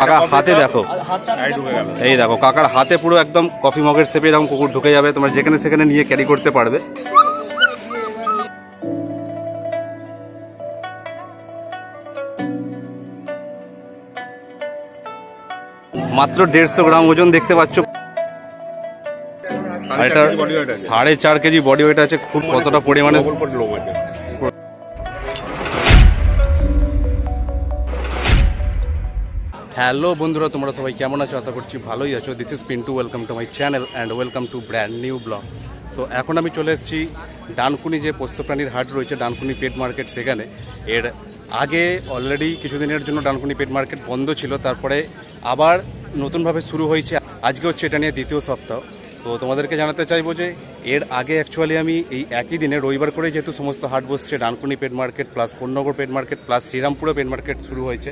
কাকা হাতে দেখো, এই দেখো কাকার হাতে পুরো একদম কফি মগের শেপে এরকম কুকুর ঢুকে যাবে, তোমরা যেখানে সেখানে নিয়ে ক্যারি করতে পারবে। মাত্র 150 গ্রাম ওজন দেখতে পাচ্ছ, আর এটা 4.5 কেজি বডি ওয়েট আছে। খুব কতটা পরিমাণে হ্যালো বন্ধুরা, তোমরা সবাই কেমন আছো? আশা করছি ভালোই আছো। This is Pintu, welcome to my channel and welcome to brand new blog. So এখন আমি চলে এসেছি ডানকুনি, যে পোষ্যপ্রাণীর হাট রয়েছে ডানকুনি পেট মার্কেট, সেখানে। এর আগে অলরেডি কিছুদিনের জন্য ডানকুনি পেট মার্কেট বন্ধ ছিল, তারপরে আবার নতুনভাবে শুরু হয়েছে। আজকে হচ্ছে এটা নিয়ে দ্বিতীয় সপ্তাহ। তো তোমাদেরকে জানাতে চাইবো যে এর আগে অ্যাকচুয়ালি আমি এই একই দিনে রবিবার করে যেহেতু সমস্ত হাট বসছে, Dankuni pet market plus Konnagar pet market plus শ্রীরামপুরে পেট মার্কেট শুরু হয়েছে।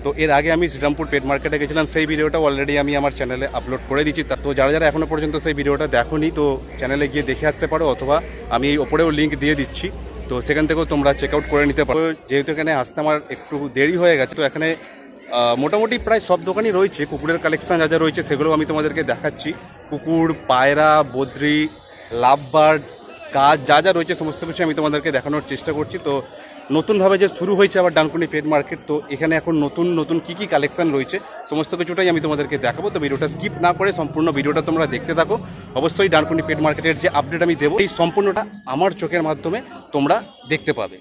তো এর আগে আমি শ্রীরামপুর পেট মার্কেটে গেছিলাম, সেই ভিডিওটা অলরেডি আমি আমার চ্যানেলে আপলোড করে দিচ্ছি। তো যারা যারা এখনও পর্যন্ত সেই ভিডিওটা দেখোনি, তো চ্যানেলে গিয়ে দেখে আসতে পারো, অথবা আমি এই ওপরেও লিঙ্ক দিয়ে দিচ্ছি, তো সেখান থেকেও তোমরা চেক আউট করে নিতে পারো। যেহেতু এখানে আসতে আমার একটু দেরি হয়ে গেছে, তো এখানে মোটামুটি প্রায় সব দোকানই রয়েছে। কুকুরের কালেকশন যা যা রয়েছে সেগুলো আমি তোমাদেরকে দেখাচ্ছি। কুকুর, পায়রা, বদ্রি, লাভ বার্ডস, গাছ যা যা রয়েছে সমস্ত কিছু আমি তোমাদেরকে দেখানোর চেষ্টা করছি। তো নতুনভাবে যে শুরু হয়েছে আবার ডানকুনি পেট মার্কেট, তো এখানে এখন নতুন নতুন কী কী কালেকশন রয়েছে সমস্ত কিছুটাই আমি তোমাদেরকে দেখাবো। তো ভিডিওটা স্কিপ না করে সম্পূর্ণ ভিডিওটা তোমরা দেখতে থাকো। অবশ্যই ডানকুনি পেট মার্কেটের যে আপডেট আমি দেবো, এই সম্পূর্ণটা আমার চোখের মাধ্যমে তোমরা দেখতে পাবে।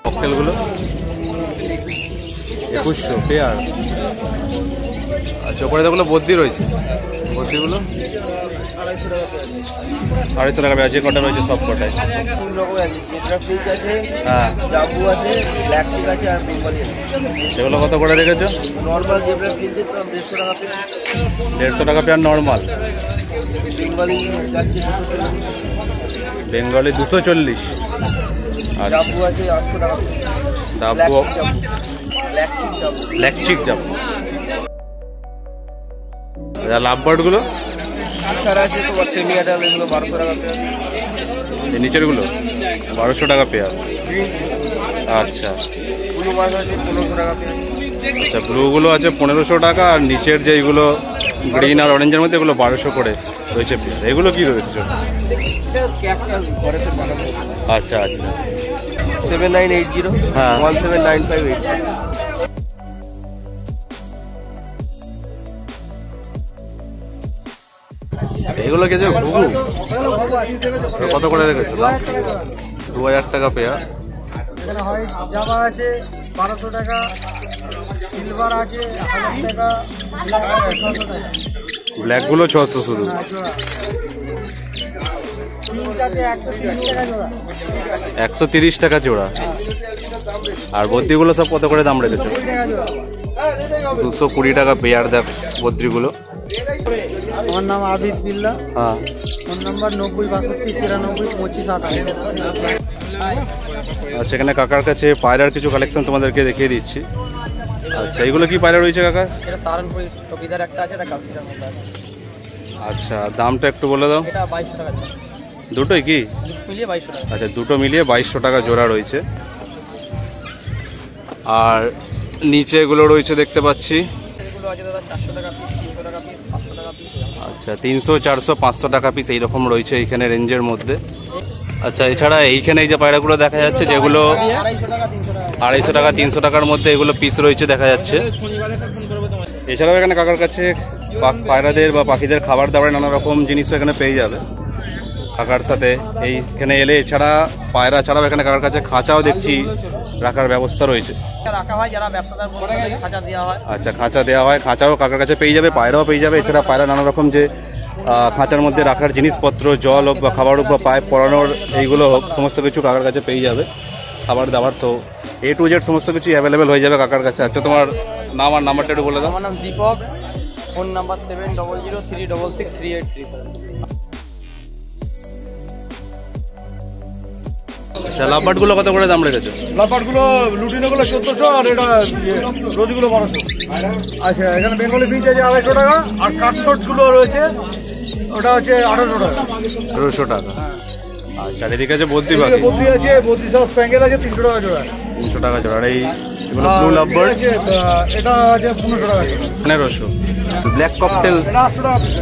ককটেলগুলো 2100 পেয়ার। আচ্ছা, ওপরে যেগুলো বদ্রি রয়েছে, বদ্রিগুলো 250 টাকা পেয়ার। যে কটা রয়েছে সব কটাই? হ্যাঁ, সেগুলো কত করে রেখেছো? 150 টাকা pair normal. Bengali 240। Dabu black চিক ডাব্বু। লাভ বার্ড গুলো নিচের গুলো 1200 টাকা পেয়ার। আচ্ছা আচ্ছা, ব্লু গুলো আছে 1500 টাকা, আর নিচের যে এইগুলো গ্রিন আর অরেঞ্জের মধ্যে এগুলো 1200 করে রয়েছে পেয়ার। এগুলো কি রয়েছে? আচ্ছা আচ্ছা, 7980 হ্যাঁ 17958। এগুলো কে যে ঘুঘু কত করে রেখেছো? 2000 টাকা পেয়ার। এখানে হোয়াইট জাভা আছে 1200 টাকা, সিলভার আছে 1000 টাকা, ব্ল্যাক আছে 600 টাকা। ব্ল্যাক গুলো 600 শুধু। 130 টাকা জোড়া। আর বদ্রিগুলো সব কত করে দাম রেখেছো? 220 টাকা পেয়ার। দেখ বদ্রিগুলো। আমার নাম আবিদ বিল্লা। হ্যাঁ, ফোন নাম্বার 9062932528। আচ্ছা, এখানে কাকার কাছে পায়রার কিছু কালেকশন তোমাদেরকে দেখিয়ে দিচ্ছি। আচ্ছা, এগুলো কি পায়রা রয়েছে কাকা? এটা সারানপুরি টপিদার একটা আছে, এটা কালসিরাম মধ্যে আছে। আচ্ছা, দামটা একটু বলে দাও। এটা 2200 টাকা। দুটোই কি মিলিয়ে 2200 টাকা। আচ্ছা, দুটো মিলিয়ে 2200 টাকা জোড়া রয়েছে। আর নিচে এগুলো রয়েছে দেখতে পাচ্ছি। এগুলো আছে দাদা 400 টাকা পিস, 300 টাকা পিস, 500 টাকা পিস। আচ্ছা, 300, 400, 500 টাকা পিস এইরকম রয়েছে এইখানে রেঞ্জের মধ্যে। আচ্ছা, এছাড়া এইখানে এই যে পায়রাগুলো দেখা যাচ্ছে, যেগুলো 250 টাকা 300 টাকার মধ্যে এগুলো পিস রয়েছে দেখা যাচ্ছে। এছাড়াও এখানে কাকার কাছে পায়রাদের বা পাখিদের খাবার দাবার নানা রকম জিনিসও এখানে পেয়ে যাবে কাকার সাথে এইখানে এলে। এছাড়া পায়রা ছাড়াও এখানে কাকার কাছে খাঁচাও দেখছি রাখার ব্যবস্থা রয়েছে। আচ্ছা, খাঁচা দেওয়া হয়, খাঁচাও কাকার কাছে পেয়ে যাবে, পায়রাও পেয়ে যাবে। এছাড়া পায়রা নানা রকম যে খাঁচার মধ্যে রাখার জিনিসপত্র, জল হোক বা খাবার হোক বা পাইপ পরানোর এইগুলো হোক, সমস্ত কিছু কাকার কাছে পেয়ে যাবে। খাবার দাবার তো A to Z সমস্ত কিছু অ্যাভেলেবেল হয়ে যাবে কাকার কাছে। আচ্ছা, তোমার নাম আর নাম্বারটা একটু বলে দাও। আমার নাম দীপক, ফোন নাম্বার 7003663837। আচ্ছা, লাভবার্ড গুলো কত করে দাম রেখেছো? লাভবার্ড গুলো লুটিনো গুলো 1400, আর এটা রোজগুলো 1200। আচ্ছা, এখানে বেঙ্গলি ফিঞ্চ আছে 250 টাকা, আর কাটশট গুলো রয়েছে ওটা হচ্ছে 1800 টাকা। 1800 টাকা। আচ্ছা, এদিকে আছে বদ্রি পাখি। বদ্রি আছে, বদ্রি সব স্প্যাঙ্গেল আছে 300 টাকা জোড়া। 300 টাকা জোড়া। আর এই এগুলো ব্লু লাভবার্ড এটা আছে 1500 টাকা। 1500। ব্ল্যাক ককটেল এটা 800 টাকা পিস।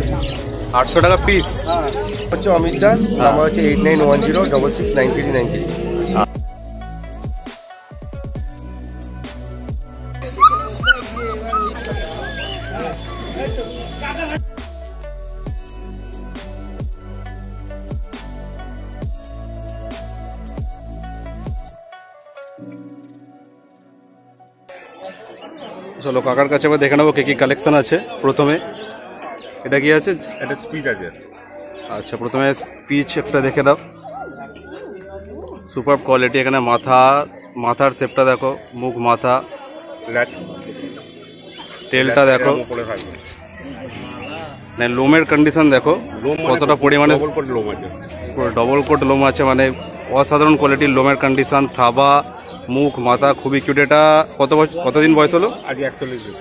800 টাকা পিস। হচ্ছে অমিত দাস, নাম্বার হচ্ছে 8910669393। চলো কাকার কাছে আবার দেখে নেবো কি কি কালেকশন আছে। প্রথমে এটা কি আছে? এটা স্পিড আছে। আচ্ছা, প্রথমে স্পিচ একটা দেখে নাও, সুপার কোয়ালিটি। এখানে মাথার শেপটা দেখো, মুখ মাথা, টেলটা দেখো, মানে লোমের কন্ডিশন দেখো কতটা পরিমাণে, ডবল কোট লোম আছে, মানে অসাধারণ কোয়ালিটির লোমের কন্ডিশন। থাবা, মুখ, মাথা খুবই কিউট। এটা কতদিন বয়স হলো? আজকে 41 দিন,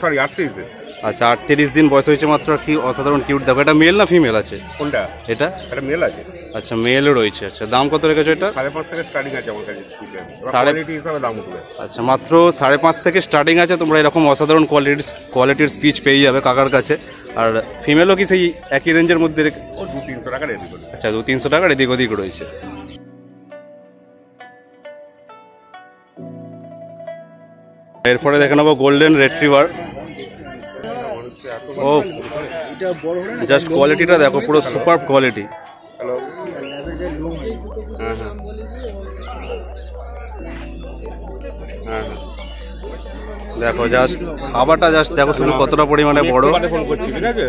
সরি 38 দিন। আচ্ছা, 38 দিন বয়স হয়েছে মাত্র। কি অসাধারণ কিউট দেখো। এটা মেল না ফিমেল আছে? কোনটা? এটা মেল আছে। আচ্ছা, মেলও রয়েছে। আচ্ছা, দাম কত রেখেছো এটা? 5.5 থেকে স্টার্টিং আছে আমার কাছে। কোয়ালিটি হিসাবে দাম উঠবে। আচ্ছা, মাত্র 5.5 থেকে স্টার্টিং আছে। তোমরা এরকম অসাধারণ কোয়ালিটির স্পিচ পেয়ে যাবে কাকার কাছে। আর ফিমেলও কি সেই একই রেঞ্জের মধ্যে? ও 200-300 টাকা রেডি করে। আচ্ছা, 200-300 টাকার এদিক ওদিক রয়েছে। এরপরে দেখে নেবো গোল্ডেন রেট্রিভার। ও জাস্ট কোয়ালিটিটা দেখো, পুরো সুপার কোয়ালিটি। হ্যালো। হ্যাঁ, দেখো জাস্ট খাবারটা জাস্ট দেখো শুধু কতটা পরিমাণে বড়। ফোন করছি, ঠিক আছে?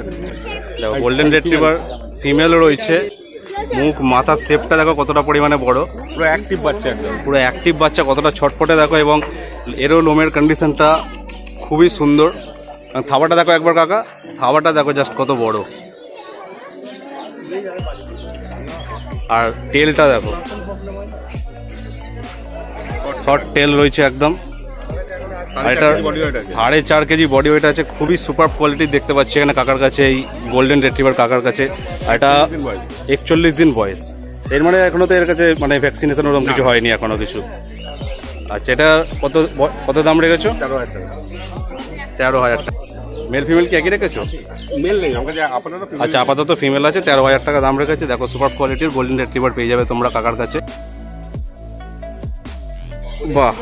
দেখো গোল্ডেন রেট্রিভার ফিমেলও রয়েছে। মুখ মাথার শেপটা দেখো কতটা পরিমাণে বড়, পুরো অ্যাক্টিভ বাচ্চা একদম। পুরো অ্যাক্টিভ বাচ্চা, কতটা ছটফটে দেখো। এবং এরও লোমের কন্ডিশনটা খুবই সুন্দর। থাবাটা দেখো একবার কাকা, থাবাটা দেখো জাস্ট কত বড়। আর টেলটা দেখো, শর্ট টেল রয়েছে একদম। আর এটা 4.5 কেজি বডি ওয়েট আছে। খুবই সুপার কোয়ালিটি দেখতে পাচ্ছি এখানে কাকার কাছে, এই গোল্ডেন রেট্রিভার কাকার কাছে। আর এটা 41 দিন বয়স। এর মানে এখনো তো এর কাছে মানে ভ্যাকসিনেশন ওরকম কিছু হয়নি এখনো কিছু। আচ্ছা, এটা কত দাম রেখেছো? 13,000 টাকা। মেল ফিমেল কি একই রেখেছো? মেল নেই আমার কাছে আপাতত। আচ্ছা, আপাতত ফিমেল আছে। 13,000 টাকা দাম রেখেছে। দেখো সুপার কোয়ালিটির গোল্ডেন রেট্রিভার পেয়ে যাবে তোমরা কাকার কাছে। বাহ,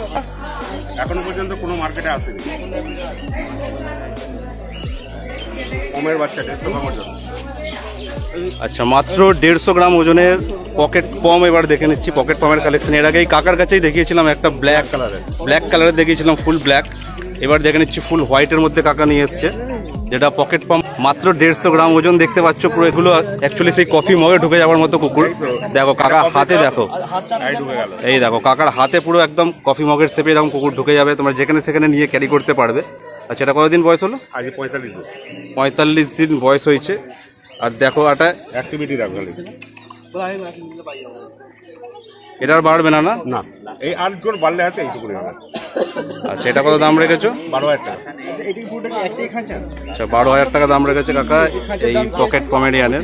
এখনো পর্যন্ত কোনো মার্কেটে আসেনি কমের বাচ্চা 150 গ্রাম ওজন। আচ্ছা, মাত্র 150 গ্রাম ওজনের পকেট পম এবার দেখে নিচ্ছি। পকেট পমের কালেকশন এর আগে এই কাকার কাছেই দেখিয়েছিলাম, একটা ব্ল্যাক কালারের দেখিয়েছিলাম, ফুল ব্ল্যাক। এবার দেখে নিচ্ছি ফুল হোয়াইটের মধ্যে কাকা নিয়ে এসছে, যেটা পকেট পাম্প। মাত্র 150 গ্রাম ওজন দেখতে পাচ্ছ। পুরো এগুলো অ্যাকচুয়ালি সেই কফি মগে ঢুকে যাওয়ার মতো কুকুর। দেখো কাকা হাতে দেখো, এই দেখো কাকার হাতে পুরো একদম কফি মগের শেপে এরকম কুকুর ঢুকে যাবে। তোমরা যেখানে সেখানে নিয়ে ক্যারি করতে পারবে। আচ্ছা, এটা কতদিন বয়স হলো? আজ 45 দিন। 45 দিন বয়স হয়েছে। আর দেখো এটা অ্যাক্টিভিটি রাখবে এটার বাড়বে না? না, এই আর জোর বাড়লে হাতে এইটুকু হবে। আচ্ছা, এটা কত দাম রেখেছো? 12,000 টাকা। আচ্ছা, 12,000 টাকা দাম রেখেছে কাকা এই পকেট কমেডিয়ানের।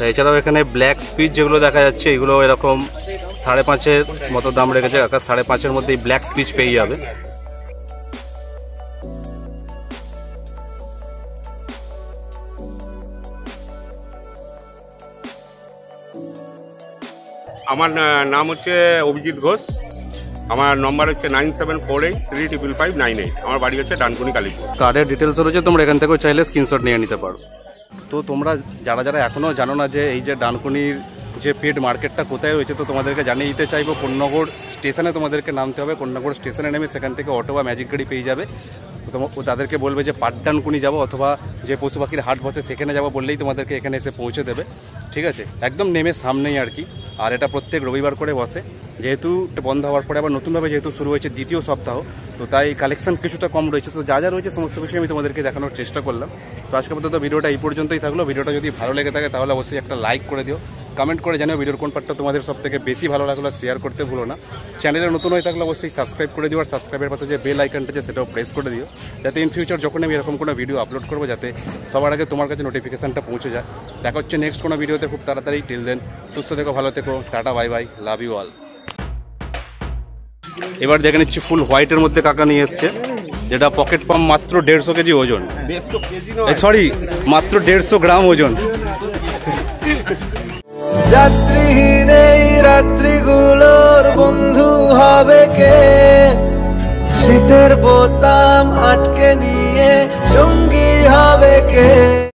এছাড়াও এখানে ব্ল্যাক স্পিচ যেগুলো দেখা যাচ্ছে, এগুলো এরকম 5.5-এর মতো দাম রেখেছে কাকা। 5.5-এর মধ্যে এই ব্ল্যাক স্পিচ পেয়ে যাবে। আমার নাম হচ্ছে অভিজিৎ ঘোষ। আমার নম্বর হচ্ছে 9748355598। আমার বাড়ি হচ্ছে ডানকুনি কালীপুর। কার্ডের ডিটেলস রয়েছে, তোমরা এখান থেকেও চাইলে স্ক্রিনশট নিয়ে নিতে পারো। তো তোমরা যারা এখনো জানো না যে এই যে ডানকুনির যে পেড মার্কেটটা কোথায় রয়েছে, তো তোমাদেরকে জানিয়ে দিতে চাইবো কোন্নগর স্টেশনে তোমাদেরকে নামতে হবে। কোন্নগর স্টেশনে নেমে সেখান থেকে অটো বা ম্যাজিক গাড়ি পেয়ে যাবে। তাদেরকে বলবে যে ডানকুনি যাবো অথবা যে পশু পাখির হাট বসে সেখানে যাবো বললেই তোমাদেরকে এখানে এসে পৌঁছে দেবে। ঠিক আছে, একদম নেমে সামনেই আর কি। আর এটা প্রত্যেক রবিবার করে বসে, যেহেতু বন্ধ হওয়ার পরে আবার নতুনভাবে যেহেতু শুরু হয়েছে দ্বিতীয় সপ্তাহ, তো তাই কালেকশন কিছুটা কম রয়েছে। তো যা রয়েছে সমস্ত কিছু আমি তোমাদেরকে দেখানোর চেষ্টা করলাম। তো আজকে পর্যন্ত ভিডিওটা এই পর্যন্তই থাকলো। ভিডিওটা যদি ভালো লেগে থাকে তাহলে অবশ্যই একটা লাইক করে দিও। কমেন্ট করে জানিও ভিডিওর কোন পার্টটা তোমাদের সব থেকে বেশি ভালো লাগলো, শেয়ার করতে ভুলো না। চ্যানেলে নতুন হয়ে থাকলে অবশ্যই সাবস্ক্রাইব করে দিও, আর সাবস্ক্রাইবের পাশে যে বেল আইকনটা আছে সেটাও প্রেস করে দিও, যাতে ইন ফিউচার যখন আমি এরকম কোনো ভিডিও আপলোড করবো যাতে সবার আগে তোমার কাছে নোটিফিকেশনটা পৌঁছে যায়। দেখা হচ্ছে নেক্সট কোনো ভিডিওতে খুব তাড়াতাড়ি। টিল দেন সুস্থ থেকো, ভালো থেকো, tata, bye bye, love you all. এবার দেখে নিচ্ছি ফুল হোয়াইটের মধ্যে কাকা নিয়ে এসছে, যেটা পকেট পাম্প, মাত্র 150 কেজি ওজন, সরি মাত্র 150 গ্রাম ওজন। যাত্রীহীন এই রাত্রিগুলোর বন্ধু হবে কে, শীতের বোতাম আটকে নিয়ে সঙ্গী হবে কে।